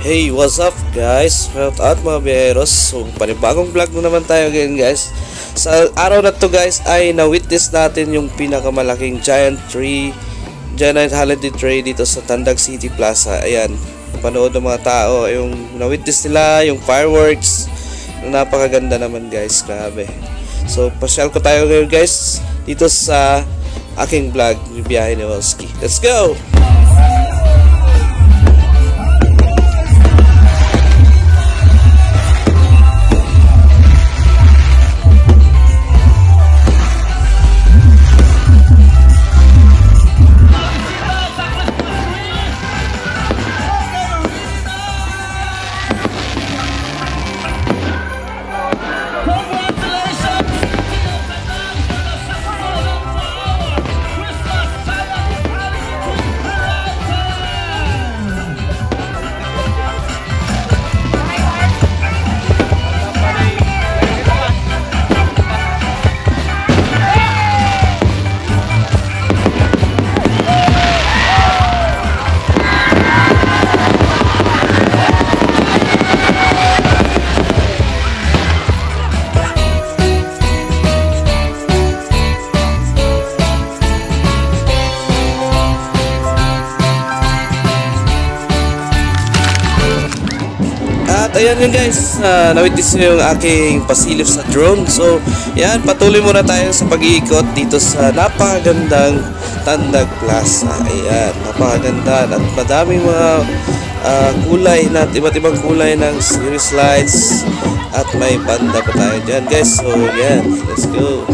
Hey, what's up guys? Shout out mga biyeros. So, panibagong vlog na naman tayo again guys. Sa araw na to guys ay na-witness natin yung pinakamalaking giant holiday tree dito sa Tandag City Plaza. Ayan, napanood ng mga tao yung na-witness nila, yung fireworks. Napakaganda naman guys, grabe. So, pasyal ko tayo ngayon guys dito sa aking vlog, yung biyahe ni Wolski. Let's go! At ayan yun guys, na-witness nyo yung aking pasilip sa drone. So yan, patuloy muna tayo sa pag-iikot dito sa napakagandang Tandag Plaza. Ayan, napakaganda at madaming mga kulay na iba't ibang kulay ng series lights at may banda pa tayo dyan guys. So yan, let's go.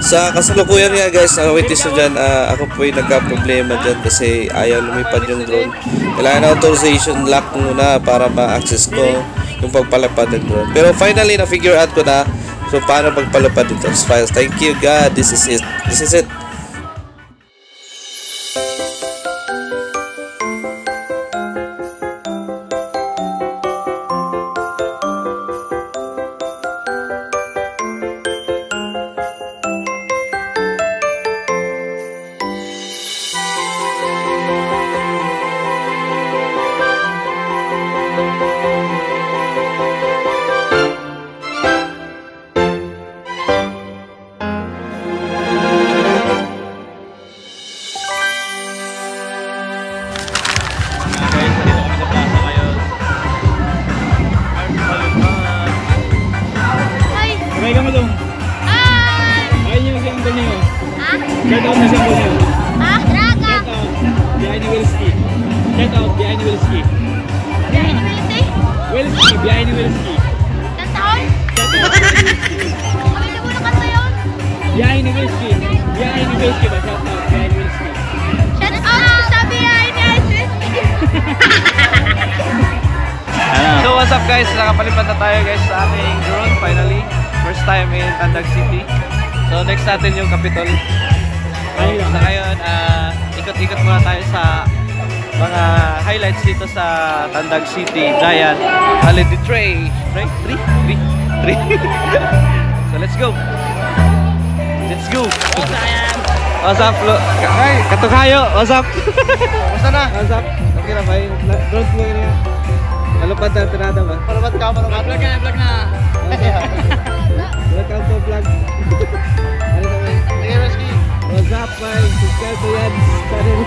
Sa kasalukuyan nga guys, witness nyo dyan, ako po yung nagka-problema dyan kasi ayaw lumipad yung drone. Kailangan na authorization lock muna para ma-access ko yung pagpalapad ng drone. Pero finally, na-figure out ko na so paano pagpalapad dito sa files. Thank you God, this is it. This is it. Shoutout na symbol niyo. Draga. Behind the wheel ski. Shoutout behind the wheel ski. Behind the wheel ski? Wheel ski, behind the wheel ski. Kantaon? Kami na muna kanta yun? Behind the wheel ski. Behind the wheel ski ba? Shoutout behind the wheel ski. Shoutout sa behind the wheel ski. So what's up guys, nakapalipad na tayo guys sa ating drone finally. First time in Tandag City. So next natin yung Capitol. Sa ngayon, ikot-ikot muna tayo sa mga highlights dito sa Tandag City Giant Holiday Trail. Right? 3? So let's go! Let's go! What's up? Ay, katukayo! What's up? Basta na? What's up? Okay na ba? Drone mo yun yan. Malupad na tirada ba? Malupad ka, malupad. Vlog na, vlog na! Welcome to vlog. Ano naman? Sige, Reski. What's up, man? Subscribe to yan. Channel.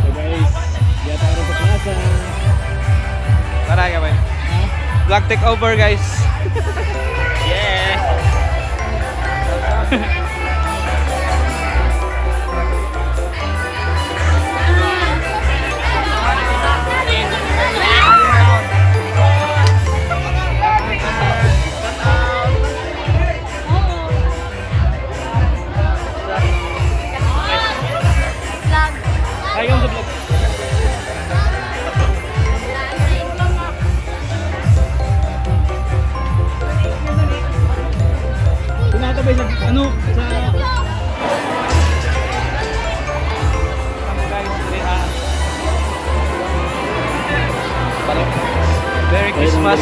So guys, diyan tayo sa plaza. Marami ba? Vlog take over guys. Yeah. Ayaw sa vlog. Tumatabay sa ano sa Merry Christmas.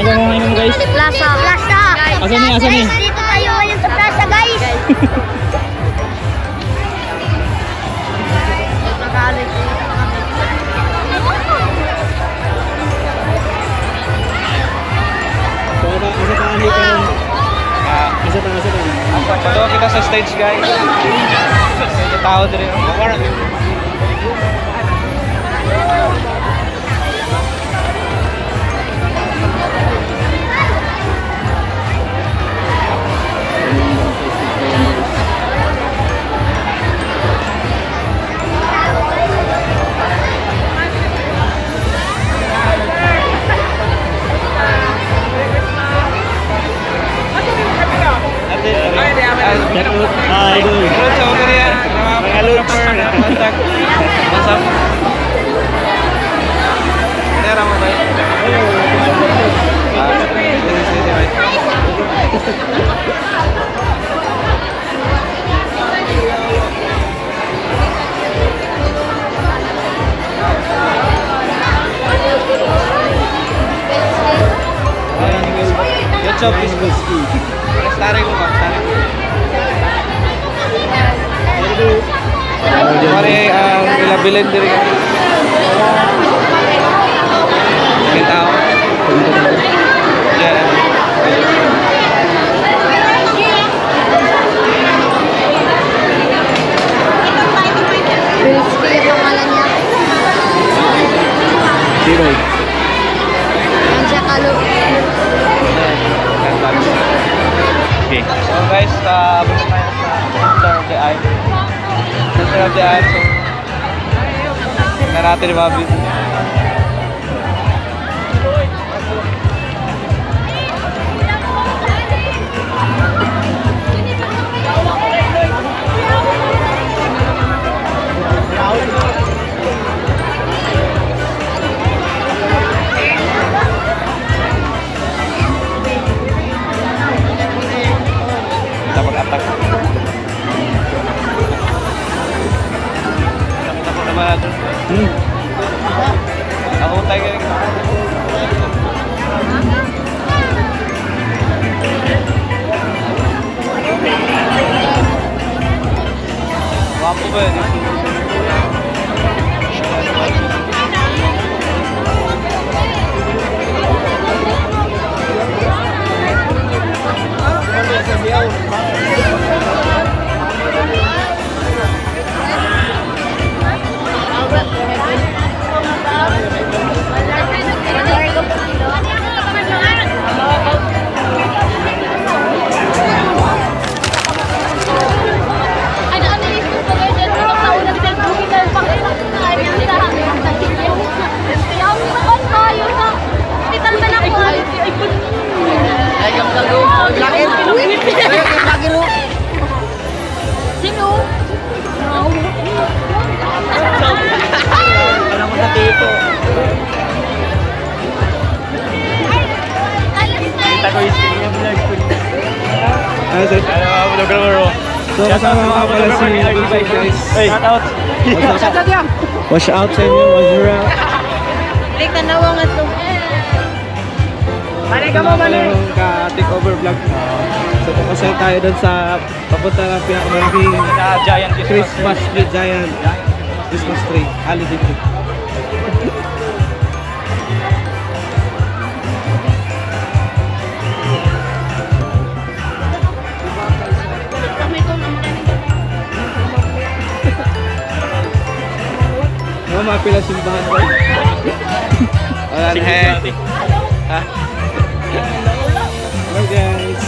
Ayaw mo guys. Plaza. Asan ni? Guys, dito tayo ngayon sa plaza guys. Patuwa kita sa stage guys. May tao din rin. Hi, good. Mga looper. What's up? Nera mo ba? YouTube is good. Starting ko ba? Mari ang ilabilin diri kami. Kita ako. Yan. Rizky yung pangalan niya. Sino? natin ni Mami. Kita mag-attack. Kita ko naman natin. Ako tayo ganyan. Wapo ba yun? So kasama nga pala si Big guys. Shout out. Wash out sa inyo, wash out. Balik tanawa nga to. Balik ka mo, balik. Ka-take over vlog. So papasal tayo doon sa papunta ng pinakamalaking Giant Christmas tree, giant Christmas tree, holiday tree. Mapila simbahan ko. Wala na eh. Ha? Hello guys.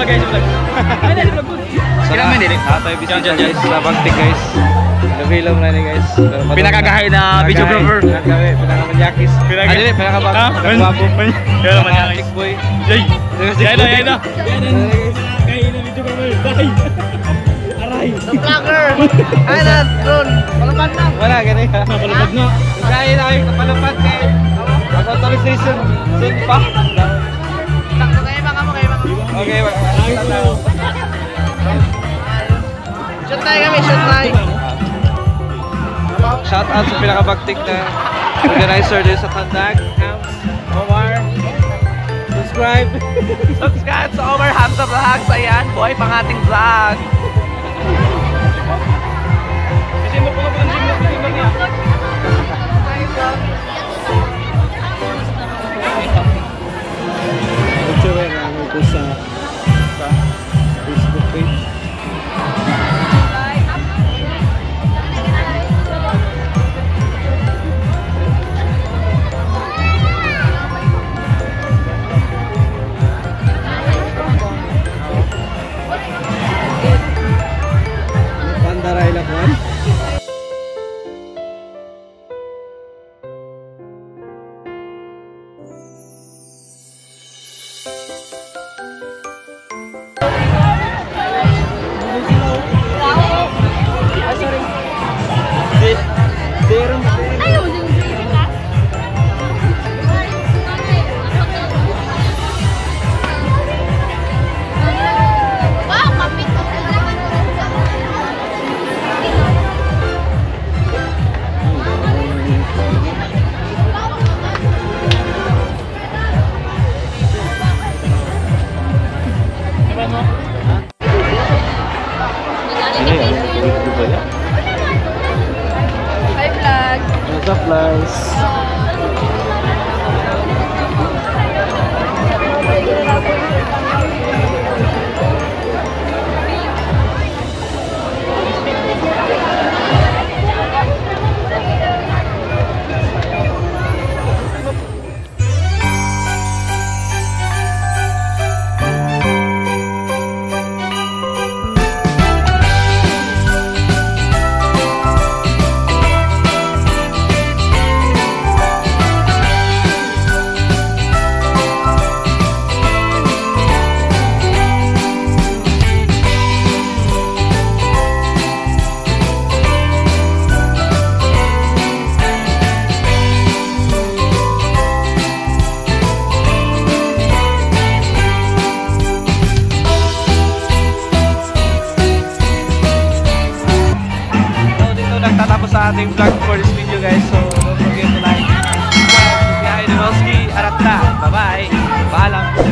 vlog guys, vlog. Ay, dali vlog. Kailangan dili. Tayo bisita guys sa Bagtik guys. Nabilom na ni guys. Pinakagahay na videographer. Pinakamanyakis. Dili, pinakabag. Pinakwapo. Kaya manyakis. Chick boy. Yay! Yan na. Kaya na videographer. Bye! Aray! Vlogger! Ay na, drone! Palapad na! Wala, ganun ka. Napalapad na. Kaya na kayo kapalapad kayo. Ang authorization. Soon pa. Kayo mga mo. Okay, Shoot tayo kami, shoot tayo! shout out sa pinakabagtik na organizer din sa Tandag, Hams, Omar. Subscribe Subscribe sa Omar Hamza Vlogs. Ayan, boy, pang ating vlog. Kasi mo po ka ang gym niya. Ito sa Facebook page. Pandaray Labuan. Hi, vlog! What's up, Lars? Nagtatapos sa ating vlog for this video guys, so don't forget to like, subscribe, Biyahe ni Welski, Arata, bye bye, paalam.